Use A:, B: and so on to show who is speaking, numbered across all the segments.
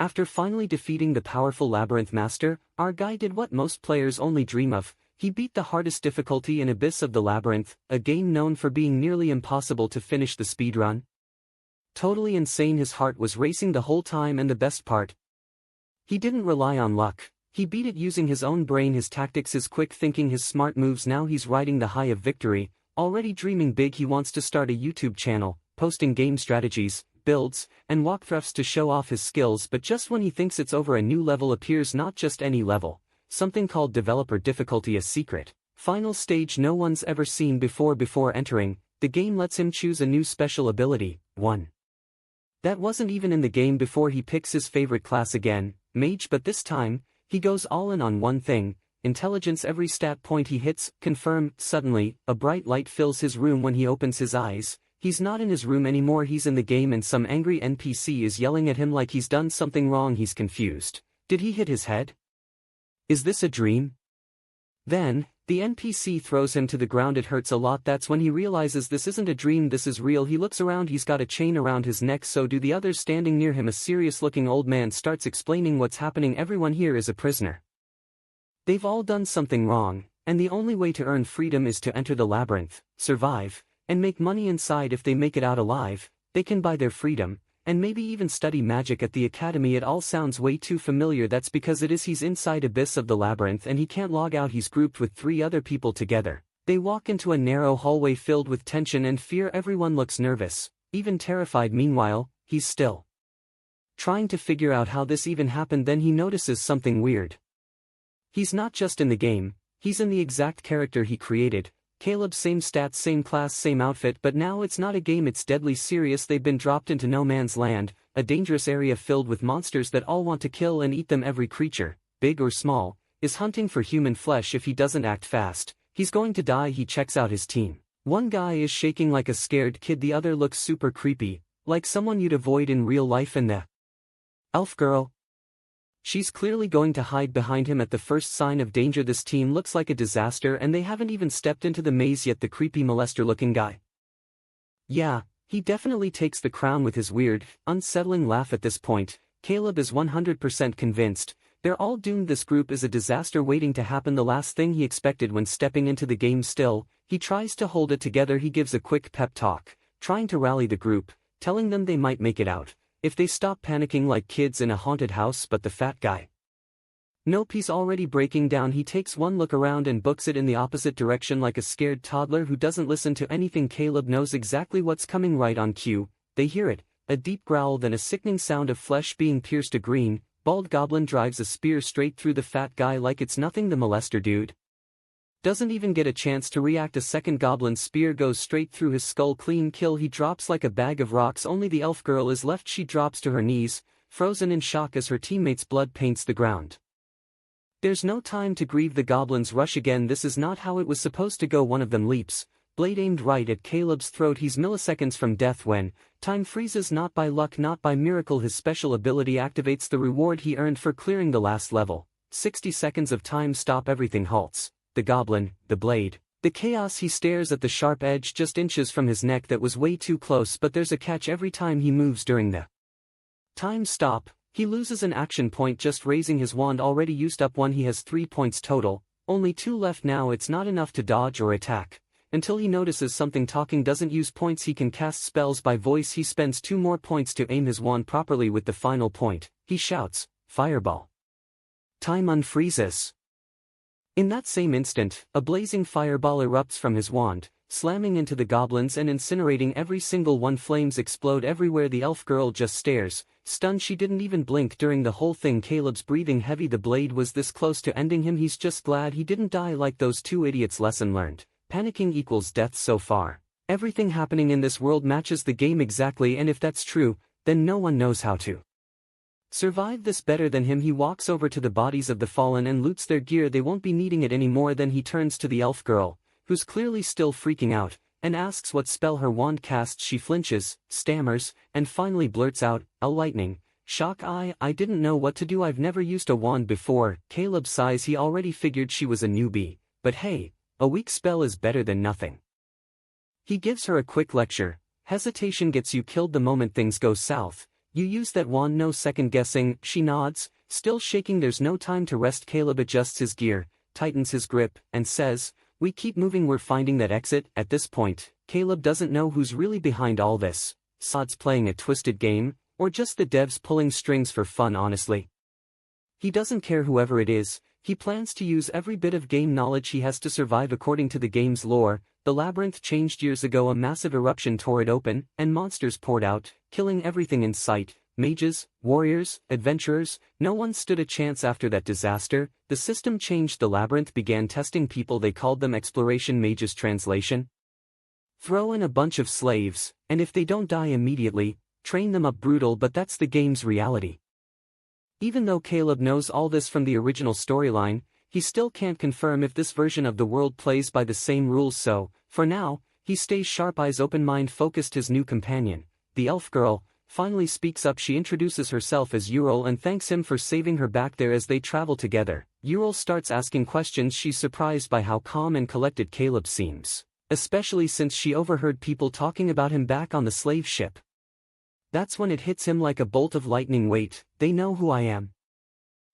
A: After finally defeating the powerful labyrinth master, our guy did what most players only dream of. He beat the hardest difficulty in Abyss of the Labyrinth, a game known for being nearly impossible to finish the speedrun. Totally insane, his heart was racing the whole time, and the best part, he didn't rely on luck. He beat it using his own brain, his tactics, his quick thinking, his smart moves. Now he's riding the high of victory, already dreaming big. He wants to start a YouTube channel, posting game strategies, builds, and walkthroughs to show off his skills. But just when he thinks it's over, a new level appears. Not just any level, something called developer difficulty, a secret final stage no one's ever seen before. Before entering, the game lets him choose a new special ability, one that wasn't even in the game before. He picks his favorite class again, mage, but this time, he goes all in on one thing, intelligence. Every stat point he hits, confirm. Suddenly, a bright light fills his room. When he opens his eyes, he's not in his room anymore, he's in the game, and some angry NPC is yelling at him like he's done something wrong. He's confused. Did he hit his head? Is this a dream? Then, the NPC throws him to the ground. It hurts a lot. That's when he realizes this isn't a dream, this is real. He looks around, he's got a chain around his neck, so do the others standing near him. A serious-looking old man starts explaining what's happening. Everyone here is a prisoner. They've all done something wrong, and the only way to earn freedom is to enter the labyrinth, survive, and make money inside. If they make it out alive, they can buy their freedom, and maybe even study magic at the academy. It all sounds way too familiar. That's because it is. He's inside Abyss of the Labyrinth and he can't log out. He's grouped with 3 other people together. They walk into a narrow hallway filled with tension and fear. Everyone looks nervous, even terrified. Meanwhile, he's still trying to figure out how this even happened. Then he notices something weird. He's not just in the game, he's in the exact character he created. Caleb, same stats, same class, same outfit, but now it's not a game, it's deadly serious. They've been dropped into no man's land, a dangerous area filled with monsters that all want to kill and eat them. Every creature, big or small, is hunting for human flesh. If he doesn't act fast, he's going to die. He checks out his team. One guy is shaking like a scared kid, the other looks super creepy, like someone you'd avoid in real life. And the elf girl, she's clearly going to hide behind him at the first sign of danger. This team looks like a disaster and they haven't even stepped into the maze yet. The creepy molester-looking guy, yeah, he definitely takes the crown with his weird, unsettling laugh. At this point, Caleb is 100% convinced they're all doomed. This group is a disaster waiting to happen. The last thing he expected when stepping into the game. Still, he tries to hold it together. He gives a quick pep talk, trying to rally the group, telling them they might make it out if they stop panicking like kids in a haunted house. But the fat guy, nope, he's already breaking down. He takes one look around and books it in the opposite direction like a scared toddler who doesn't listen to anything. Caleb knows exactly what's coming. Right on cue, they hear it, a deep growl, then a sickening sound of flesh being pierced. A green, bald goblin drives a spear straight through the fat guy like it's nothing. The molester dude doesn't even get a chance to react. A second goblin spear goes straight through his skull. Clean kill. He drops like a bag of rocks. Only the elf girl is left. She drops to her knees, frozen in shock as her teammates' blood paints the ground. There's no time to grieve. The goblins rush again. This is not how it was supposed to go. One of them leaps, blade aimed right at Caleb's throat. He's milliseconds from death when time freezes. Not by luck, not by miracle. His special ability activates. The reward he earned for clearing the last level, 60 seconds of time stop. Everything halts. The goblin, the blade, the chaos. He stares at the sharp edge just inches from his neck. That was way too close, but there's a catch. Every time he moves during the time stop, he loses an action point. Just raising his wand, already used up 1. He has 3 points total, only 2 left now. It's not enough to dodge or attack, until he notices something talking. Doesn't use points. He can cast spells by voice. He spends 2 more points to aim his wand properly. With the final point, he shouts, "Fireball." Time unfreezes. In that same instant, a blazing fireball erupts from his wand, slamming into the goblins and incinerating every single one. Flames explode everywhere. The elf girl just stares, stunned. She didn't even blink during the whole thing. Caleb's breathing heavy. The blade was this close to ending him. He's just glad he didn't die like those 2 idiots. Lesson learned: panicking equals death. So far, everything happening in this world matches the game exactly, and if that's true, then no one knows how to survive this better than him. He walks over to the bodies of the fallen and loots their gear. They won't be needing it anymore. Then he turns to the elf girl, who's clearly still freaking out, and asks what spell her wand casts. She flinches, stammers, and finally blurts out, "A lightning." Shock. I didn't know what to do. I've never used a wand before. Caleb sighs. He already figured she was a newbie, but hey, a weak spell is better than nothing. He gives her a quick lecture. Hesitation gets you killed. The moment things go south, You use that wand, no second guessing, she nods, still shaking. There's no time to rest. Caleb adjusts his gear, tightens his grip, and says, we keep moving, we're finding that exit. At this point, Caleb doesn't know who's really behind all this. Sod's playing a twisted game, or just the devs pulling strings for fun. Honestly, he doesn't care whoever it is. He plans to use every bit of game knowledge he has to survive. According to the game's lore, the labyrinth changed years ago. A massive eruption tore it open, and monsters poured out, killing everything in sight. Mages, warriors, adventurers, no one stood a chance after that disaster. The system changed. The labyrinth began testing people. They called them exploration mages. Translation: throw in a bunch of slaves, and if they don't die immediately, train them up. Brutal, but that's the game's reality. Even though Caleb knows all this from the original storyline, he still can't confirm if this version of the world plays by the same rules. So, for now, he stays sharp, eyes open, mind focused. His new companion, the elf girl, finally speaks up. She introduces herself as Ural and thanks him for saving her back there. As they travel together, Ural starts asking questions. She's surprised by how calm and collected Caleb seems, especially since she overheard people talking about him back on the slave ship. That's when it hits him like a bolt of lightning. Wait, they know who I am.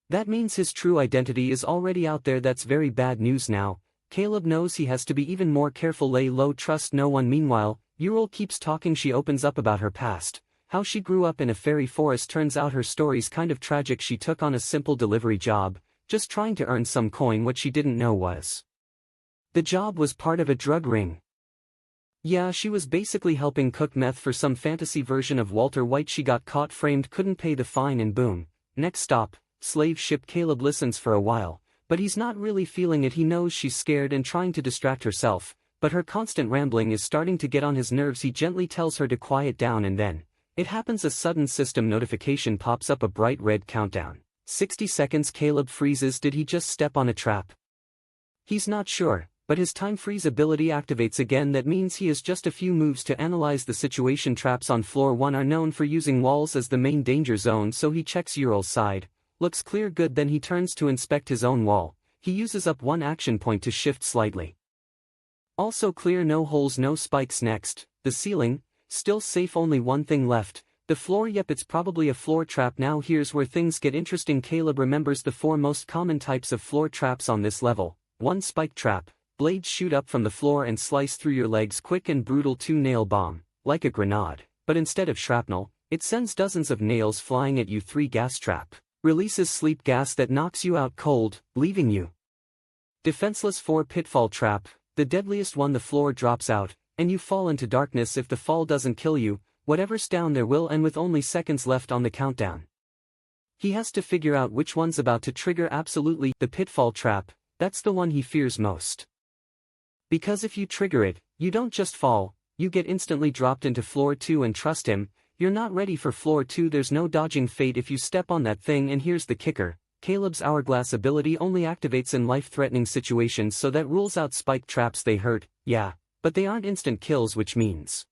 A: That means his true identity is already out there. That's very bad news now. Caleb knows he has to be even more careful. Lay low, trust no one. Meanwhile, Ural keeps talking. She opens up about her past, how she grew up in a fairy forest. Turns out her story's kind of tragic. She took on a simple delivery job, just trying to earn some coin. What she didn't know was the job was part of a drug ring. Yeah, she was basically helping cook meth for some fantasy version of Walter White. She got caught, framed, couldn't pay the fine, and boom. Next stop, slave ship. Caleb listens for a while, but he's not really feeling it. He knows she's scared and trying to distract herself, but her constant rambling is starting to get on his nerves. He gently tells her to quiet down, and then it happens. A sudden system notification pops up, a bright red countdown. 60 seconds. Caleb freezes. Did he just step on a trap? He's not sure, but his time freeze ability activates again. That means he has just a few moves to analyze the situation. Traps on floor 1 are known for using walls as the main danger zone, so he checks Ural's side. Looks clear, good. Then he turns to inspect his own wall. He uses up 1 action point to shift slightly. Also clear, no holes, no spikes. Next, the ceiling, still safe, only one thing left. The floor. Yep, it's probably a floor trap. Now here's where things get interesting. Caleb remembers the 4 most common types of floor traps on this level. 1 spike trap. Blades shoot up from the floor and slice through your legs. Quick and brutal. 2 nail bomb. Like a grenade, but instead of shrapnel, it sends dozens of nails flying at you. 3 gas trap. Releases sleep gas that knocks you out cold, leaving you defenseless. 4 pitfall trap. The deadliest one. The floor drops out, and you fall into darkness. If the fall doesn't kill you, whatever's down there will. And with only seconds left on the countdown, he has to figure out which one's about to trigger. Absolutely, the pitfall trap. That's the one he fears most. Because if you trigger it, you don't just fall, you get instantly dropped into floor 2. And trust him, you're not ready for floor 2. There's no dodging fate if you step on that thing. And here's the kicker. Caleb's Hourglass ability only activates in life-threatening situations, so that rules out spike traps. They hurt, yeah, but they aren't instant kills, which means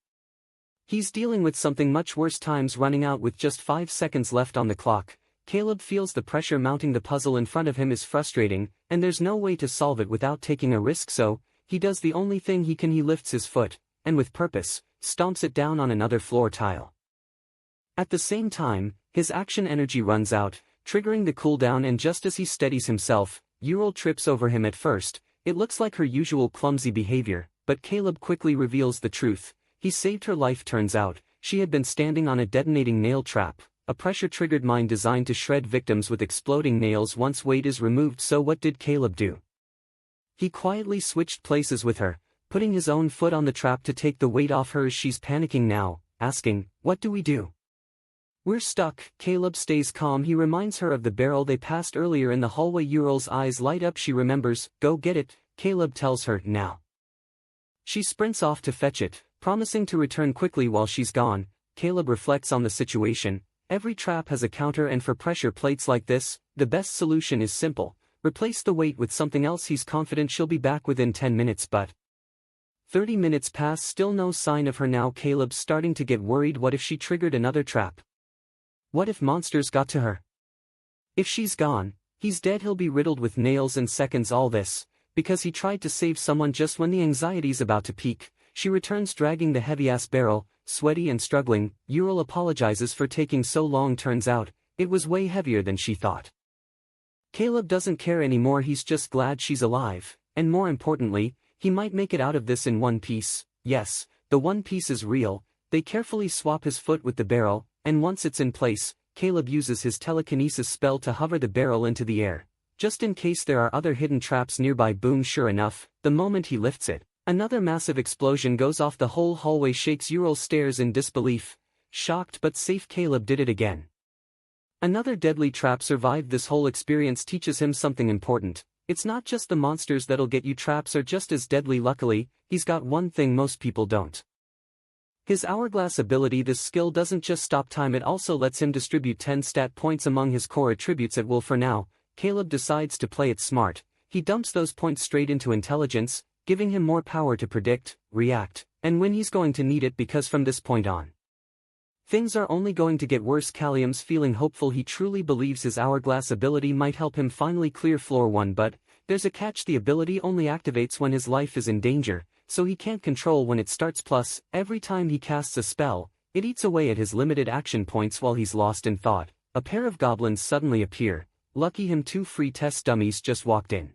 A: he's dealing with something much worse. Time's running out with just 5 seconds left on the clock. Caleb feels the pressure mounting. The puzzle in front of him is frustrating, and there's no way to solve it without taking a risk, so he does the only thing he can. He lifts his foot, and with purpose, stomps it down on another floor tile. At the same time, his action energy runs out, triggering the cooldown, and just as he steadies himself, Ural trips over him. At first, it looks like her usual clumsy behavior, but Caleb quickly reveals the truth. He saved her life. Turns out, she had been standing on a detonating nail trap, a pressure-triggered mine designed to shred victims with exploding nails once weight is removed. So what did Caleb do? He quietly switched places with her, putting his own foot on the trap to take the weight off hers. She's panicking now, asking, what do we do? We're stuck. Caleb stays calm. He reminds her of the barrel they passed earlier in the hallway. Ural's eyes light up. She remembers. Go get it, Caleb tells her. Now. She sprints off to fetch it, promising to return quickly. While she's gone, Caleb reflects on the situation. Every trap has a counter, and for pressure plates like this, the best solution is simple. Replace the weight with something else. He's confident she'll be back within 10 minutes, but 30 minutes pass, still no sign of her. Now Caleb's starting to get worried. What if she triggered another trap? What if monsters got to her? If she's gone, he's dead. He'll be riddled with nails in seconds. All this, because he tried to save someone just when the anxiety's about to peak. She returns dragging the heavy-ass barrel. sweaty and struggling. Ural apologizes for taking so long. Turns out, it was way heavier than she thought. Caleb doesn't care anymore, he's just glad she's alive, and more importantly, he might make it out of this in one piece. Yes, the one piece is real. They carefully swap his foot with the barrel, and once it's in place, Caleb uses his telekinesis spell to hover the barrel into the air, just in case there are other hidden traps nearby. Boom! Sure enough, the moment he lifts it, another massive explosion goes off. The whole hallway shakes. Ural stares in disbelief. Shocked but safe, Caleb did it again. Another deadly trap survived. This whole experience teaches him something important. It's not just the monsters that'll get you, traps are just as deadly. Luckily, he's got one thing most people don't. His Hourglass ability. This skill doesn't just stop time, it also lets him distribute 10 stat points among his core attributes at will. For now, Caleb decides to play it smart. He dumps those points straight into intelligence, giving him more power to predict, react, and when he's going to need it, because from this point on, things are only going to get worse. Callum's feeling hopeful. He truly believes his Hourglass ability might help him finally clear floor 1, but there's a catch. The ability only activates when his life is in danger, so he can't control when it starts. Plus, every time he casts a spell, it eats away at his limited action points. While he's lost in thought, a pair of goblins suddenly appear. Lucky him, 2 free test dummies just walked in.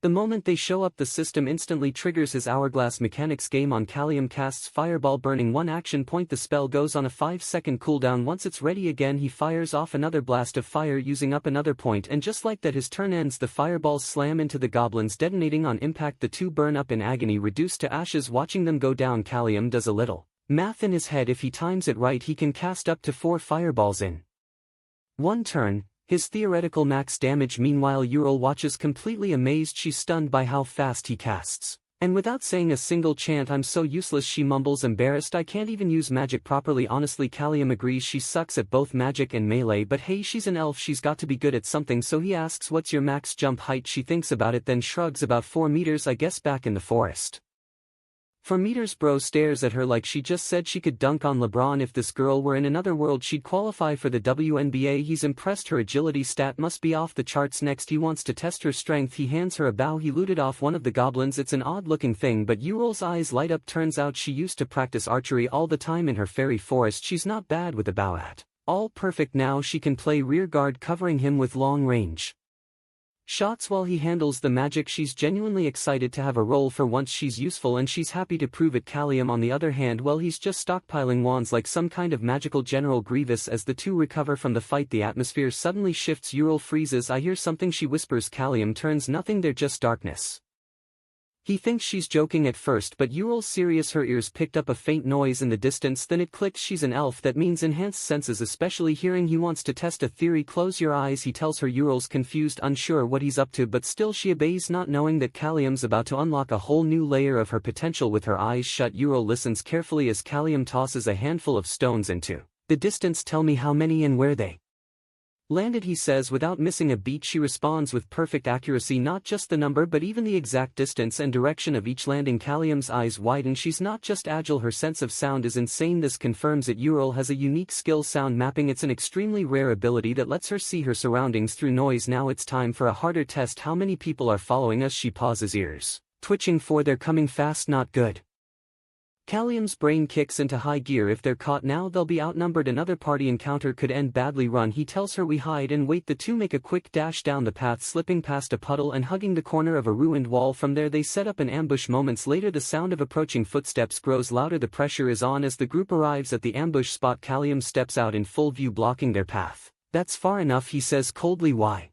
A: The moment they show up, the system instantly triggers his Hourglass mechanics. Game on. Callum casts Fireball, burning 1 action point. The spell goes on a 5-second cooldown. Once it's ready again, he fires off another blast of fire, using up another point, and just like that his turn ends. The fireballs slam into the goblins, detonating on impact. The 2 burn up in agony, reduced to ashes. Watching them go down, Callum does a little math in his head. If he times it right, he can cast up to 4 fireballs in one turn, his theoretical max damage. Meanwhile, Ural watches completely amazed. She's stunned by how fast he casts. And without saying a single chant, "I'm so useless," she mumbles, embarrassed. "I can't even use magic properly." Honestly, Callum agrees she sucks at both magic and melee, but hey, she's an elf, she's got to be good at something. So he asks, "What's your max jump height?" She thinks about it, then shrugs. "About 4 meters, I guess." Back in the forest, 4 meters. Bro stares at her like she just said she could dunk on LeBron. If this girl were in another world, she'd qualify for the WNBA. He's impressed. Her agility stat must be off the charts. Next, he wants to test her strength. He hands her a bow he looted off one of the goblins. It's an odd-looking thing, but Ural's eyes light up. Turns out she used to practice archery all the time in her fairy forest. She's not bad with a bow at all. Perfect. Now she can play rear guard, covering him with long-range shots while he handles the magic. She's genuinely excited to have a role for once. She's useful and she's happy to prove it. Callum, on the other hand, well, he's just stockpiling wands like some kind of magical General Grievous. As the two recover from the fight, the atmosphere suddenly shifts. Ural freezes. "I hear something," she whispers. Callum turns. "Nothing, they're just darkness." He thinks she's joking at first, but Ural's serious. Her ears picked up a faint noise in the distance, then it clicks. She's an elf. That means enhanced senses, especially hearing. He wants to test a theory. "Close your eyes," he tells her. Ural's confused, unsure what he's up to, but still she obeys, not knowing that Callum's about to unlock a whole new layer of her potential. With her eyes shut, Ural listens carefully as Callum tosses a handful of stones into the distance. "Tell me how many and where they landed," he says without missing a beat. She responds with perfect accuracy, not just the number but even the exact distance and direction of each landing. Callum's eyes widen. She's not just agile, her sense of sound is insane. This confirms it. Ural has a unique skill, sound mapping. It's an extremely rare ability that lets her see her surroundings through noise. Now it's time for a harder test. "How many people are following us?" She pauses, ears twitching, for they're coming fast. Not good. Callum's brain kicks into high gear. If they're caught now, they'll be outnumbered. Another party encounter could end badly. "Run," he tells her. "We hide and wait." The two make a quick dash down the path, slipping past a puddle and hugging the corner of a ruined wall. From there they set up an ambush. Moments later, the sound of approaching footsteps grows louder. The pressure is on. As the group arrives at the ambush spot, Callum steps out in full view, blocking their path. "That's far enough," he says coldly. "Why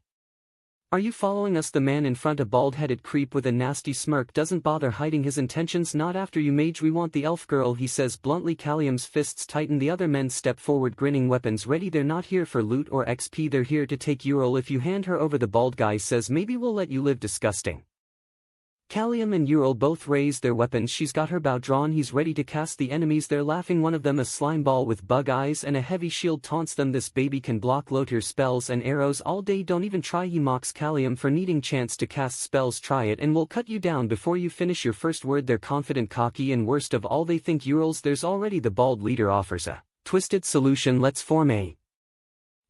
A: are you following us?" The man in front, a bald-headed creep with a nasty smirk, doesn't bother hiding his intentions. "Not after you, mage. We want the elf girl," he says bluntly. Callum's fists tighten. The other men step forward, grinning, weapons ready. "They're not here for loot or XP, they're here to take Ural. If you hand her over." The bald guy says, "Maybe we'll let you live." Disgusting. Callum and Ural both raise their weapons. She's got her bow drawn. He's ready to cast. The enemies, they're laughing. One of them, a slime ball with bug eyes and a heavy shield, taunts them. "This baby can block Lotir spells and arrows all day. Don't even try." He mocks Callum for needing chance to cast spells. "Try it and we'll cut you down before you finish your first word." They're confident, cocky, and worst of all, they think Ural's. There's already. The bald leader offers a twisted solution. "Let's form a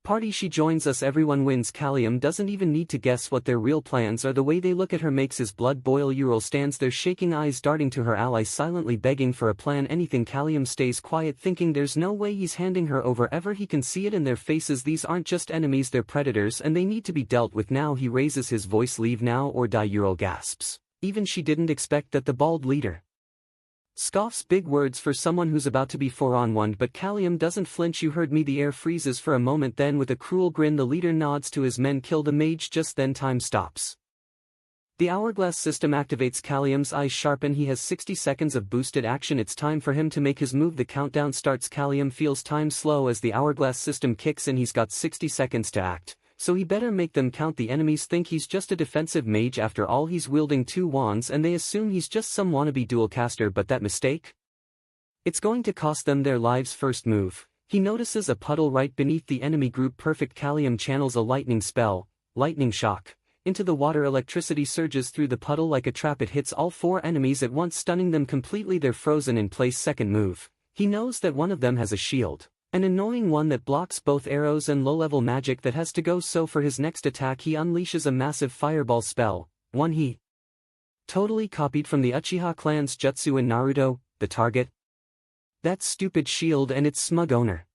A: Party she joins us, everyone wins. Callum doesn't even need to guess what their real plans are. The way they look at her makes his blood boil. Ural stands there, shaking eyes, darting to her ally, silently begging for a plan, anything. Callum stays quiet, thinking there's no way he's handing her over ever. He can see it in their faces. These aren't just enemies, they're predators, and they need to be dealt with now. He raises his voice, leave now or die. Ural gasps. Even she didn't expect that. The bald leader scoffs, big words for someone who's about to be 4-on-1, but Callum doesn't flinch. You heard me. The air freezes for a moment, then with a cruel grin the leader nods to his men, kill the mage. Just then time stops. The hourglass system activates. Callum's eyes sharpen. He has 60 seconds of boosted action. It's time for him to make his move. The countdown starts. Callum feels time slow as the hourglass system kicks in. He's got 60 seconds to act, so he better make them count. The enemies think he's just a defensive mage. After all, he's wielding 2 wands and they assume he's just some wannabe dual caster, but that mistake? It's going to cost them their lives. First move. He notices a puddle right beneath the enemy group. Perfect. Callum channels a lightning spell, lightning shock, into the water. Electricity surges through the puddle like a trap. It hits all 4 enemies at once, stunning them completely. They're frozen in place. Second move. He knows that one of them has a shield, an annoying one that blocks both arrows and low-level magic that has to go, so for his next attack he unleashes a massive fireball spell, one he totally copied from the Uchiha clan's jutsu in Naruto. The target? That stupid shield and its smug owner.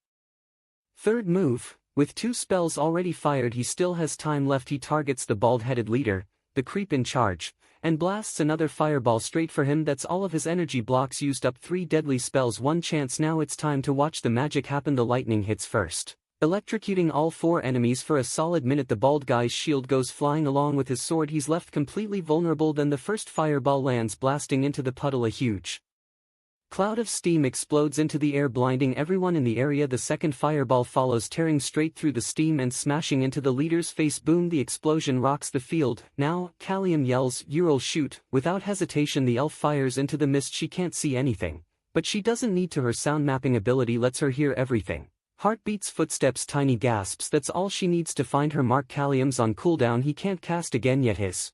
A: Third move. With 2 spells already fired, he still has time left. He targets the bald-headed leader, the creep in charge, and blasts another fireball straight for him. That's all of his energy blocks used up. 3 deadly spells, 1 chance. Now it's time to watch the magic happen. The lightning hits first, electrocuting all 4 enemies for a solid minute. The bald guy's shield goes flying along with his sword. He's left completely vulnerable. Then the first fireball lands, blasting into the puddle. A huge cloud of steam explodes into the air, blinding everyone in the area. The second fireball follows, tearing straight through the steam and smashing into the leader's face. Boom! The explosion rocks the field. Now, Callum yells, Ural, shoot! Without hesitation the elf fires into the mist. She can't see anything, but she doesn't need to. Her sound mapping ability lets her hear everything. Heartbeats, footsteps, tiny gasps, that's all she needs to find her mark. Callum's on cooldown. He can't cast again yet. His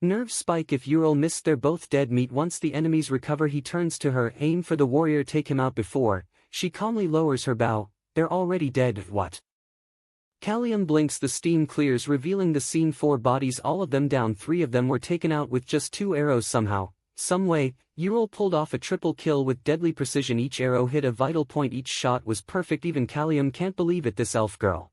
A: nerves spike. If Ural missed, they're both dead meat. Once the enemies recover, he turns to her, aim for the warrior, take him out before. She calmly lowers her bow. They're already dead. What? Callum blinks. The steam clears, revealing the scene. 4 bodies, all of them down. 3 of them were taken out with just 2 arrows. Somehow, someway, Ural pulled off a triple kill with deadly precision. Each arrow hit a vital point. Each shot was perfect. Even Callum can't believe it. This elf girl,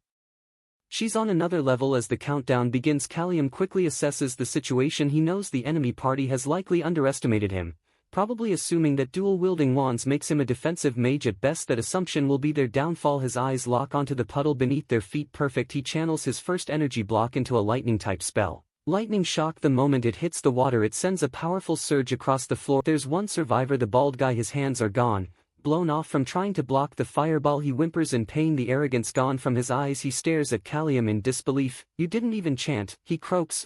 A: she's on another level. As the countdown begins, Callum quickly assesses the situation. He knows the enemy party has likely underestimated him, probably assuming that dual-wielding wands makes him a defensive mage at best. That assumption will be their downfall. His eyes lock onto the puddle beneath their feet. Perfect. He channels his first energy block into a lightning-type spell, lightning shock. The moment it hits the water, it sends a powerful surge across the floor. There's one survivor, the bald guy. His hands are gone, blown off from trying to block the fireball. He whimpers in pain, the arrogance gone from his eyes. He stares at Callum in disbelief. You didn't even chant, he croaks.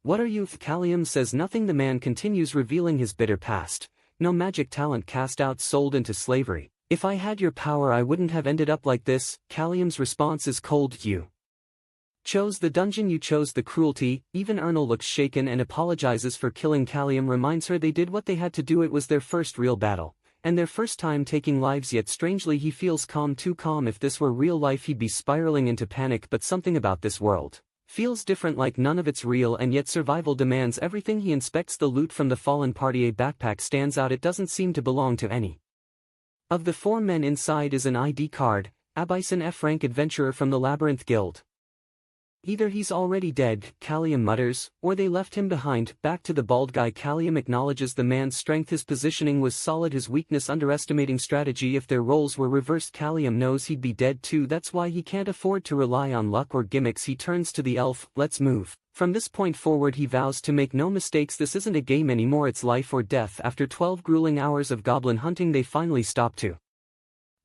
A: What are you? Callum says nothing. The man continues, revealing his bitter past. No magic talent, cast out, sold into slavery. If I had your power I wouldn't have ended up like this. Callum's response is cold. You chose the dungeon, you chose the cruelty. Even Ernal looks shaken and apologizes for killing Callum, reminds her they did what they had to do. It was their first real battle, and their first time taking lives, yet strangely he feels calm, too calm. If this were real life he'd be spiraling into panic, but something about this world feels different, like none of it's real, and yet survival demands everything. He inspects the loot from the fallen party. A backpack stands out. It doesn't seem to belong to any of the 4 men. Inside is an ID card, Abison, F-rank adventurer from the Labyrinth Guild. Either he's already dead, Callum mutters, or they left him behind. Back to the bald guy. Callum acknowledges the man's strength. His positioning was solid, his weakness underestimating strategy. If their roles were reversed, Callum knows he'd be dead too. That's why he can't afford to rely on luck or gimmicks. He turns to the elf. Let's move. From this point forward he vows to make no mistakes. This isn't a game anymore, it's life or death. After 12 grueling hours of goblin hunting they finally stop to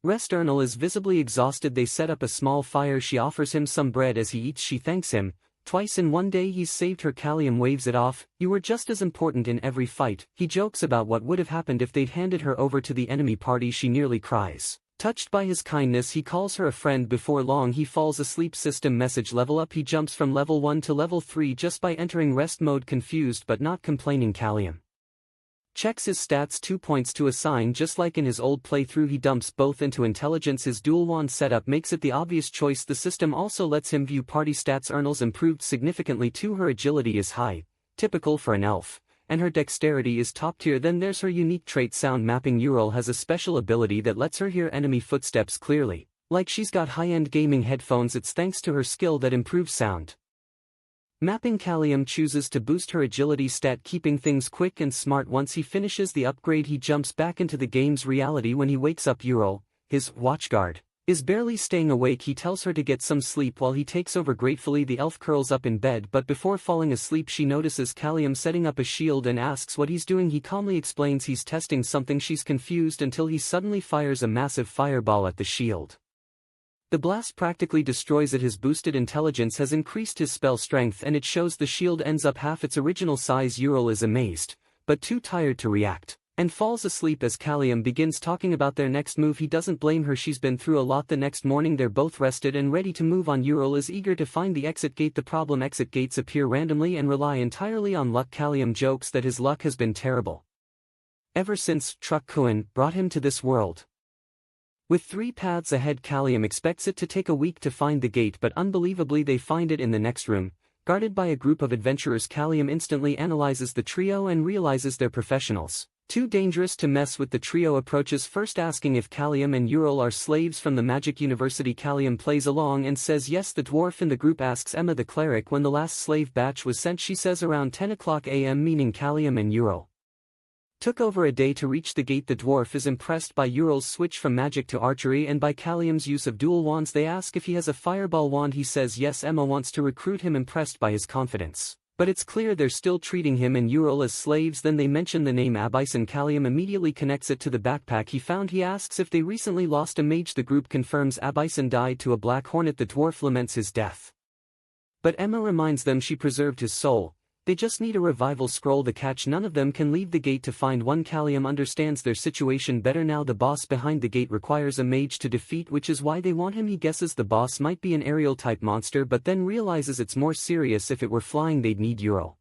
A: rest. Ernal is visibly exhausted. They set up a small fire. She offers him some bread. As he eats she thanks him. Twice in one day he's saved her. Callum waves it off. You were just as important in every fight. He jokes about what would have happened if they'd handed her over to the enemy party. She nearly cries. Touched by his kindness he calls her a friend. Before long he falls asleep. System message: level up. He jumps from level 1 to level 3 just by entering rest mode, confused but not complaining. Callum Checks his stats 2 points to a sign. Just like in his old playthrough, he dumps both into intelligence. His dual wand setup makes it the obvious choice. The system also lets him view party stats. Ernal's improved significantly too. Her agility is high, typical for an elf, and her dexterity is top tier. Then there's her unique trait, sound mapping. Ural has a special ability that lets her hear enemy footsteps clearly, like she's got high-end gaming headphones. It's thanks to her skill that improves sound mapping. Callium chooses to boost her agility stat, keeping things quick and smart. Once he finishes the upgrade, he jumps back into the game's reality. When he wakes up, Ural, his watchguard, is barely staying awake. He tells her to get some sleep while he takes over gratefully. The elf curls up in bed, but before falling asleep she notices Callium setting up a shield and asks what he's doing. He calmly explains he's testing something. She's confused until he suddenly fires a massive fireball at the shield. The blast practically destroys it. His boosted intelligence has increased his spell strength, and it shows. The shield ends up half its original size. Ural is amazed, but too tired to react, and falls asleep as Callium begins talking about their next move. He doesn't blame her, she's been through a lot. The next morning they're both rested and ready to move on. Ural is eager to find the exit gate. The problem: exit gates appear randomly and rely entirely on luck. Callium jokes that his luck has been terrible ever since Truck Kuan brought him to this world. With 3 paths ahead, Callium expects it to take a week to find the gate, but unbelievably they find it in the next room, guarded by a group of adventurers. Callium instantly analyzes the trio and realizes they're professionals, too dangerous to mess with. The trio approaches, first asking if Callium and Ural are slaves from the Magic University. Callium plays along and says yes. The dwarf in the group asks Emma the cleric when the last slave batch was sent. She says around 10 o'clock a.m., meaning Callium and Ural took over a day to reach the gate. The dwarf is impressed by Ural's switch from magic to archery and by Callium's use of dual wands. They ask if he has a fireball wand. He says yes. Emma wants to recruit him, impressed by his confidence, but it's clear they're still treating him and Ural as slaves. Then they mention the name Abison. Callium immediately connects it to the backpack he found. He asks if they recently lost a mage. The group confirms Abison died to a black hornet. The dwarf laments his death, but Emma reminds them she preserved his soul. They just need a revival scroll. The catch: none of them can leave the gate to find one. Callium understands their situation better now. The boss behind the gate requires a mage to defeat, which is why they want him. He guesses the boss might be an aerial type monster, but then realizes it's more serious. If it were flying, they'd need Ural.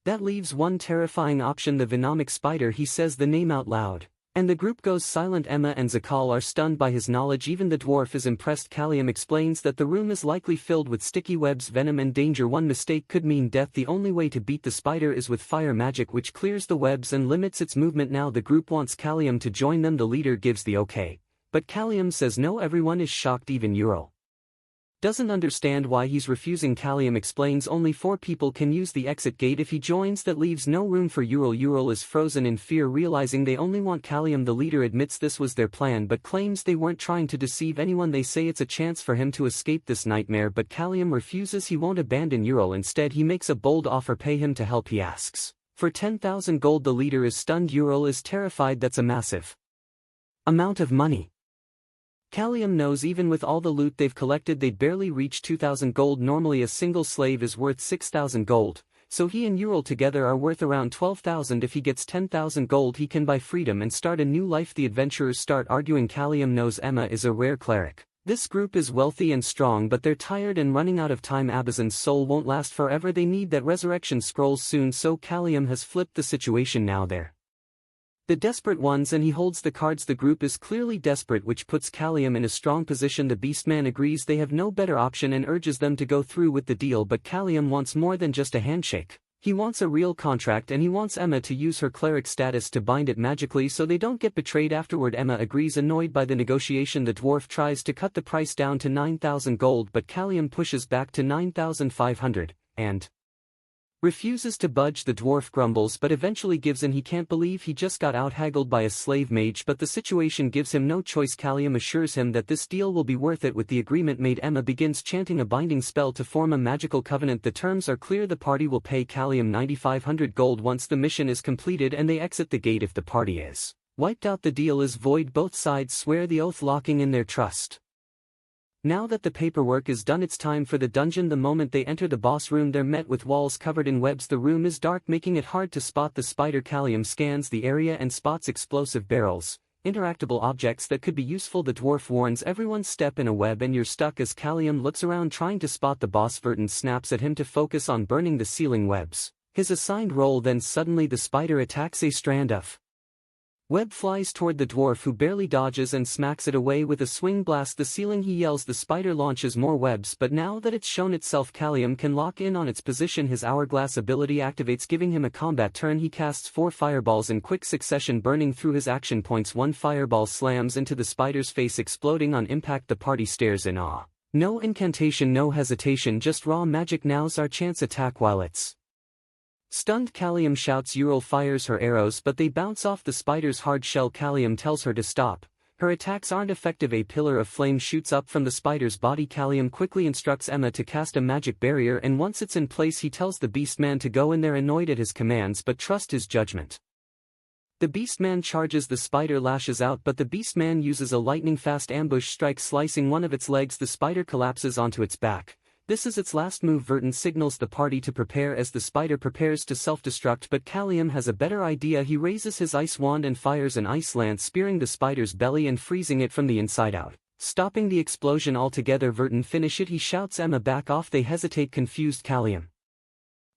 A: That leaves one terrifying option: the venomic spider. He says the name out loud, and the group goes silent. Emma and Zakal are stunned by his knowledge. Even the dwarf is impressed. Callium explains that the room is likely filled with sticky webs, venom and danger. One mistake could mean death. The only way to beat the spider is with fire magic, which clears the webs and limits its movement. Now the group wants Callium to join them. The leader gives the okay, but Callium says no. Everyone is shocked, even Ural doesn't understand why he's refusing. Callium explains only 4 people can use the exit gate if he joins. That leaves no room for Ural. Ural is frozen in fear, realizing they only want Callium. The leader admits this was their plan, but claims they weren't trying to deceive anyone. They say it's a chance for him to escape this nightmare, but Callium refuses. He won't abandon Ural. Instead he makes a bold offer: pay him to help. He asks for 10,000 gold. The leader is stunned. Ural is terrified. That's a massive amount of money. Callium knows even with all the loot they've collected they'd barely reach 2,000 gold. Normally a single slave is worth 6,000 gold, so he and Ural together are worth around 12,000. If he gets 10,000 gold he can buy freedom and start a new life. The adventurers start arguing. Callium knows Emma is a rare cleric. This group is wealthy and strong, but they're tired and running out of time. Abison's soul won't last forever. They need that resurrection scroll soon, so Callium has flipped the situation. Now they're the desperate ones and he holds the cards. The group is clearly desperate, which puts Callium in a strong position. The Beastman agrees they have no better option and urges them to go through with the deal, but Callium wants more than just a handshake. He wants a real contract, and he wants Emma to use her cleric status to bind it magically so they don't get betrayed afterward. Emma agrees, annoyed by the negotiation. The dwarf tries to cut the price down to 9,000 gold, but Callium pushes back to 9,500, and refuses to budge. The dwarf grumbles but eventually gives in. He can't believe he just got out-haggled by a slave mage, but the situation gives him no choice. Callium assures him that this deal will be worth it. With the agreement made, Emma begins chanting a binding spell to form a magical covenant. The terms are clear: the party will pay Callium 9,500 gold once the mission is completed, and they exit the gate if the party is wiped out. The deal is void. Both sides swear the oath, locking in their trust. Now that the paperwork is done, it's time for the dungeon. The moment they enter the boss room, they're met with walls covered in webs. The room is dark, making it hard to spot the spider. Callium scans the area and spots explosive barrels, interactable objects that could be useful. The dwarf warns everyone, step in a web and you're stuck. As Callium looks around trying to spot the boss, Verton snaps at him to focus on burning the ceiling webs. his assigned role. Then suddenly the spider attacks. A strand of web flies toward the dwarf, who barely dodges and smacks it away with a swing blast. The ceiling, he yells. The spider launches more webs, but now that it's shown itself, Callium can lock in on its position. His Hourglass ability activates, giving him a combat turn. He casts 4 fireballs in quick succession, burning through his action points. One fireball slams into the spider's face, exploding on impact. The party stares in awe. No incantation, no hesitation, just raw magic. Now's our chance. Attack while it's stunned. Callium shouts. Ural fires her arrows, but they bounce off the spider's hard shell. Callium tells her to stop. Her attacks aren't effective. A pillar of flame shoots up from the spider's body. Callium quickly instructs Emma to cast a magic barrier, and once it's in place, he tells the Beastman to go in there, annoyed at his commands but trust his judgment. The Beastman charges. The spider lashes out, but the Beastman uses a lightning-fast ambush strike, slicing one of its legs. The spider collapses onto its back. This is its last move. Verdun signals the party to prepare as the spider prepares to self-destruct, but Callium has a better idea. He raises his ice wand and fires an ice lance, spearing the spider's belly and freezing it from the inside out, stopping the explosion altogether. Verdun, finish it, he shouts. Emma, back off. They hesitate, confused. Callium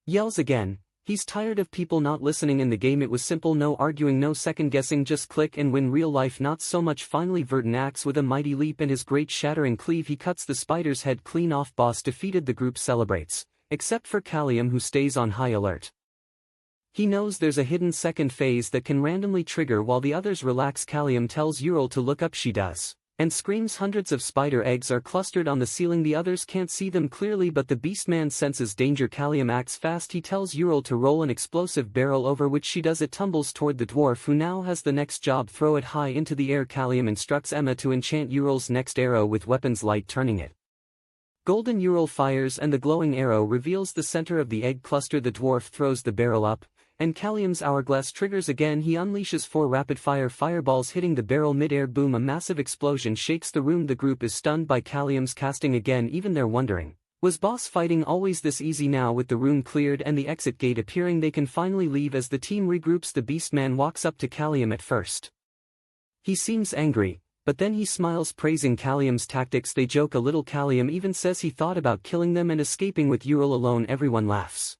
A: yells again. He's tired of people not listening. In the game it was simple, no arguing, no second guessing, just click and win. Real life not so much. Finally Verdun acts with a mighty leap and his great shattering cleave. He cuts the spider's head clean off. Boss defeated. The group celebrates, except for Callium, who stays on high alert. He knows there's a hidden second phase that can randomly trigger while the others relax. Callium tells Ural to look up. She does, and screams. Hundreds of spider eggs are clustered on the ceiling. The others can't see them clearly, but the Beastman senses danger. Callium acts fast. He tells Ural to roll an explosive barrel, over which she does. It tumbles toward the dwarf, who now has the next job: throw it high into the air. Callium instructs Emma to enchant Ural's next arrow with weapons light, turning it golden. Ural fires, and the glowing arrow reveals the center of the egg cluster. The dwarf throws the barrel up, and Callium's Hourglass triggers again. He unleashes 4 rapid-fire fireballs, hitting the barrel mid-air. Boom! A massive explosion shakes the room. The group is stunned by Callium's casting again. Even they're wondering, was boss fighting always this easy? Now with the room cleared and the exit gate appearing, they can finally leave. As the team regroups, the Beastman walks up to Callium. At first he seems angry, but then he smiles, praising Callium's tactics. They joke a little. Callium even says he thought about killing them and escaping with Ural alone. Everyone laughs.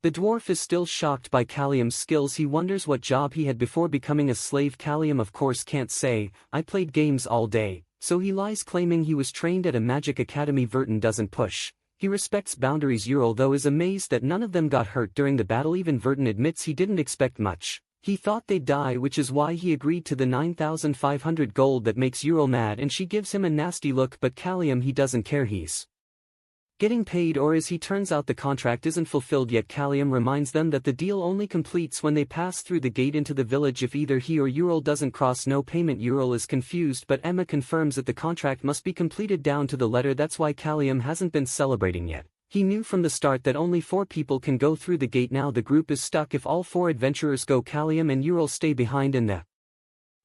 A: The dwarf is still shocked by Callium's skills. He wonders what job he had before becoming a slave. Callium of course can't say, "I played games all day," so he lies, claiming he was trained at a magic academy. Verdun doesn't push. He respects boundaries. Ural, though, is amazed that none of them got hurt during the battle. Even Verdun admits he didn't expect much. He thought they'd die, which is why he agreed to the 9,500 gold. That makes Ural mad, and she gives him a nasty look, but Callium, he doesn't care. He's getting paid, or as he turns out, the contract isn't fulfilled yet. Callium reminds them that the deal only completes when they pass through the gate into the village. If either he or Ural doesn't cross, no payment. Ural is confused, but Emma confirms that the contract must be completed down to the letter. That's why Callium hasn't been celebrating yet. He knew from the start that only 4 people can go through the gate. Now the group is stuck. If all 4 adventurers go, Callium and Ural stay behind and the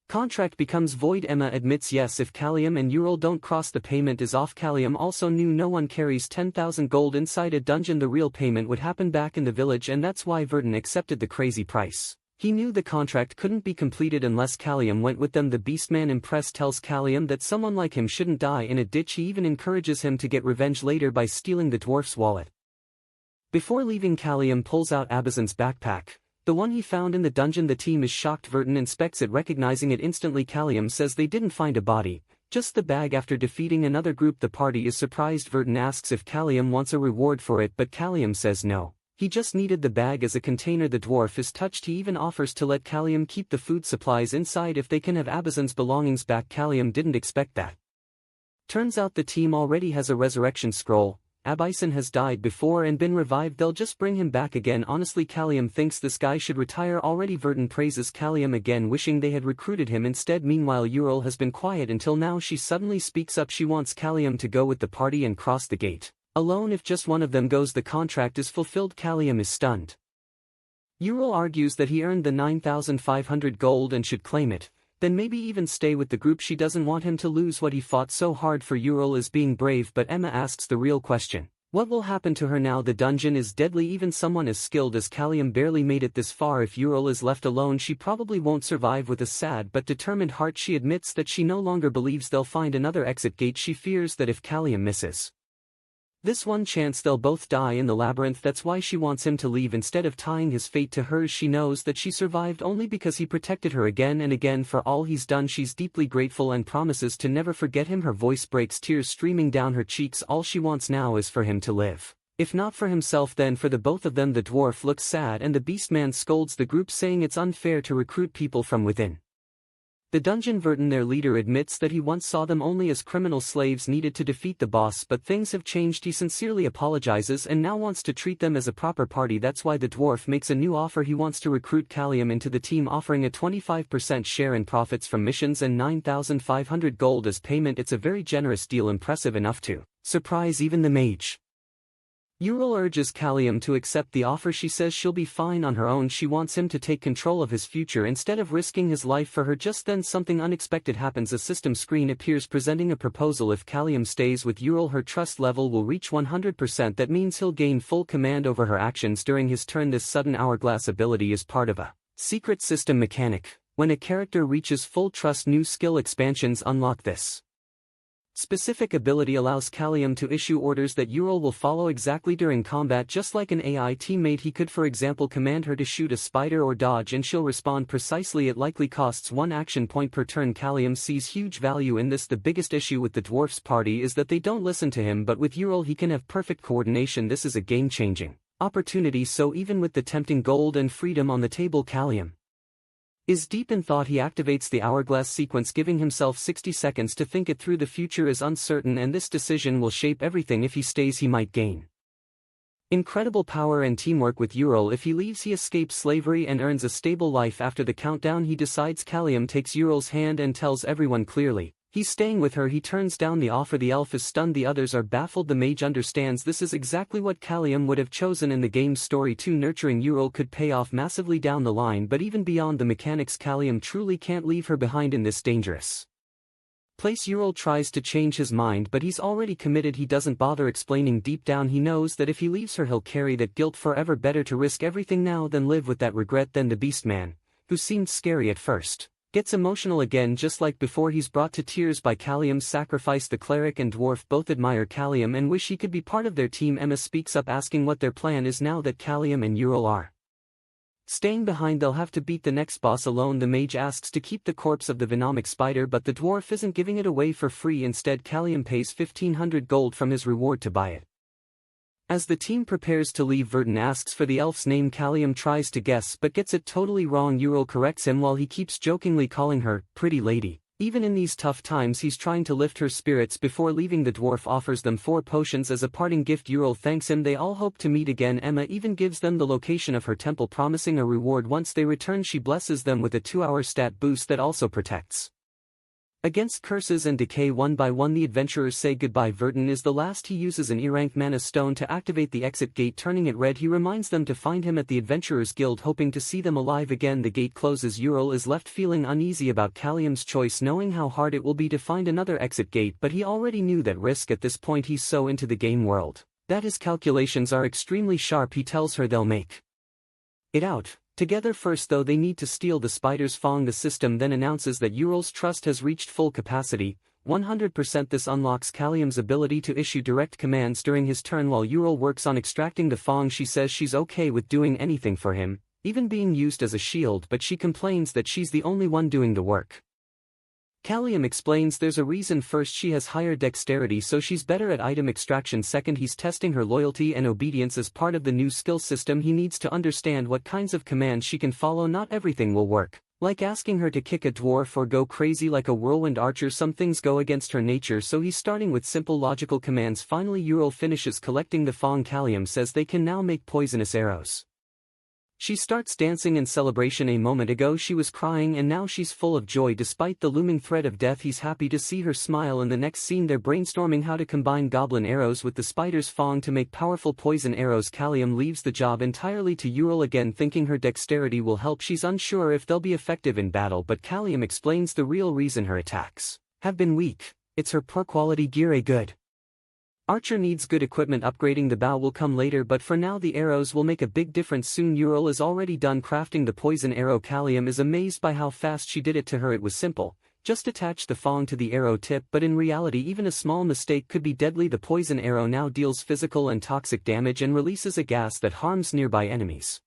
A: contract becomes void. Emma admits yes, if Callium and Ural don't cross, the payment is off. Callium also knew no one carries 10,000 gold inside a dungeon. The real payment would happen back in the village, and that's why Verdun accepted the crazy price. He knew the contract couldn't be completed unless Callium went with them. The Beastman, impressed, tells Callium that someone like him shouldn't die in a ditch. He even encourages him to get revenge later by stealing the dwarf's wallet. Before leaving, Callium pulls out Abizan's backpack, the one he found in the dungeon. The team is shocked. Verdun inspects it, recognizing it instantly. Callium says they didn't find a body, just the bag. After defeating another group, the party is surprised. Verdun asks if Callium wants a reward for it, but Callium says no. He just needed the bag as a container. The dwarf is touched. He even offers to let Callium keep the food supplies inside if they can have Abizan's belongings back. Callium didn't expect that. Turns out the team already has a resurrection scroll. Abizan has died before and been revived. They'll just bring him back again. Honestly, Callium thinks this guy should retire already. Verdun praises Callium again, wishing they had recruited him instead. Meanwhile, Ural has been quiet until now. She suddenly speaks up. She wants Callium to go with the party and cross the gate alone. If just one of them goes, the contract is fulfilled. Callium is stunned. Ural argues that he earned the 9,500 gold and should claim it, then maybe even stay with the group. She doesn't want him to lose what he fought so hard for. Ural is being brave, but Emma asks the real question. What will happen to her now? The dungeon is deadly. Even someone as skilled as Callium barely made it this far. If Ural is left alone, she probably won't survive. With a sad but determined heart, she admits that she no longer believes they'll find another exit gate. She fears that if Callium misses This one chance they'll both die in the labyrinth, that's why she wants him to leave instead of tying his fate to hers. She knows that she survived only because he protected her again and again. For all he's done, she's deeply grateful and promises to never forget him. Her voice breaks, tears streaming down her cheeks. All she wants now is for him to live. If not for himself, then for the both of them. The dwarf looks sad and the beastman scolds the group, saying it's unfair to recruit people from within the dungeon. Verton, their leader, admits that he once saw them only as criminal slaves needed to defeat the boss, but things have changed. He sincerely apologizes and now wants to treat them as a proper party. That's why the dwarf makes a new offer. He wants to recruit Callium into the team, offering a 25% share in profits from missions and 9,500 gold as payment. It's a very generous deal, impressive enough to surprise even the mage. Ural urges Callium to accept the offer. She says she'll be fine on her own. She wants him to take control of his future instead of risking his life for her. Just then something unexpected happens. A system screen appears presenting a proposal. If Callium stays with Ural, her trust level will reach 100%. That means he'll gain full command over her actions during his turn. This sudden hourglass ability is part of a secret system mechanic. When a character reaches full trust, new skill expansions unlock. This specific ability allows Callium to issue orders that Ural will follow exactly during combat. Just like an AI teammate, he could for example command her to shoot a spider or dodge and she'll respond precisely. It likely costs 1 action point per turn. Callium sees huge value in this. The biggest issue with the dwarf's party is that they don't listen to him, but with Ural he can have perfect coordination. This is a game-changing opportunity. So even with the tempting gold and freedom on the table, Callium is deep in thought. He activates the hourglass sequence, giving himself 60 seconds to think it through. The future is uncertain and this decision will shape everything. If he stays, he might gain incredible power and teamwork with Ural. If he leaves, he escapes slavery and earns a stable life. After the countdown, he decides. Callium takes Ural's hand and tells everyone clearly he's staying with her. He turns down the offer. The elf is stunned. The others are baffled. The mage understands this is exactly what Callium would have chosen in the game's story too. Nurturing Ural could pay off massively down the line, but even beyond the mechanics, Callium truly can't leave her behind in this dangerous place. Ural tries to change his mind, but he's already committed. He doesn't bother explaining. Deep down he knows that if he leaves her, he'll carry that guilt forever. Better to risk everything now than live with that regret. Then the beastman, who seemed scary at first, gets emotional again. Just like before, he's brought to tears by Callium's sacrifice. The cleric and dwarf both admire Callium and wish he could be part of their team. Emma speaks up, asking what their plan is now that Callium and Ural are staying behind. They'll have to beat the next boss alone. The mage asks to keep the corpse of the venomic spider, but the dwarf isn't giving it away for free. Instead, Callium pays 1,500 gold from his reward to buy it. As the team prepares to leave, Verton asks for the elf's name. Callium tries to guess but gets it totally wrong. Ural corrects him while he keeps jokingly calling her pretty lady. Even in these tough times, he's trying to lift her spirits. Before leaving, the dwarf offers them 4 potions as a parting gift. Ural thanks him. They all hope to meet again. Emma even gives them the location of her temple, promising a reward once they return. She blesses them with a 2-hour stat boost that also protects against curses and decay. One by one, the adventurers say goodbye. Verton is the last. He uses an E-rank mana stone to activate the exit gate, turning it red. He reminds them to find him at the Adventurers Guild, hoping to see them alive again. The gate closes. Ural is left feeling uneasy about Callium's choice, knowing how hard it will be to find another exit gate, but he already knew that risk. At this point, he's so into the game world that his calculations are extremely sharp. He tells her they'll make it out together. First though, they need to steal the spider's fang. The system then announces that Ural's trust has reached full capacity, 100%. This unlocks Callium's ability to issue direct commands during his turn while Ural works on extracting the fang. She says she's okay with doing anything for him, even being used as a shield, but she complains that she's the only one doing the work. Callium explains there's a reason. First, she has higher dexterity, so she's better at item extraction. Second, he's testing her loyalty and obedience as part of the new skill system. He needs to understand what kinds of commands she can follow. Not everything will work, like asking her to kick a dwarf or go crazy like a whirlwind archer. Some things go against her nature, so he's starting with simple logical commands. Finally, Ural finishes collecting the fang. Callium says they can now make poisonous arrows. She starts dancing in celebration. A moment ago she was crying and now she's full of joy despite the looming threat of death. He's happy to see her smile. In the next scene, they're brainstorming how to combine goblin arrows with the spider's fang to make powerful poison arrows. Callium leaves the job entirely to Ural again, thinking her dexterity will help. She's unsure if they'll be effective in battle, but Callium explains the real reason her attacks have been weak. It's her poor quality gear. A good archer needs good equipment. Upgrading the bow will come later, but for now the arrows will make a big difference soon. Ural is already done crafting the poison arrow. Callium is amazed by how fast she did it. To her it was simple, Just attach the thong to the arrow tip, but in reality even a small mistake could be deadly. The poison arrow now deals physical and toxic damage and releases a gas that harms nearby enemies.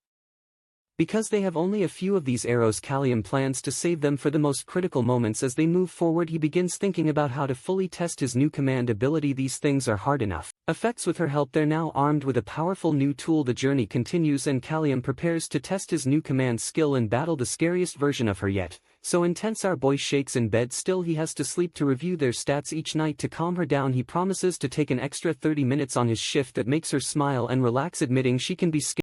A: Because they have only a few of these arrows, Callium plans to save them for the most critical moments. As they move forward, he begins thinking about how to fully test his new command ability. These things are hard enough. Effects with her help, they're now armed with a powerful new tool. The journey continues and Callium prepares to test his new command skill and battle the scariest version of her yet. So intense our boy shakes in bed. Still he has to sleep to review their stats each night. To calm her down, he promises to take an extra 30 minutes on his shift that makes her smile and relax, admitting she can be scared.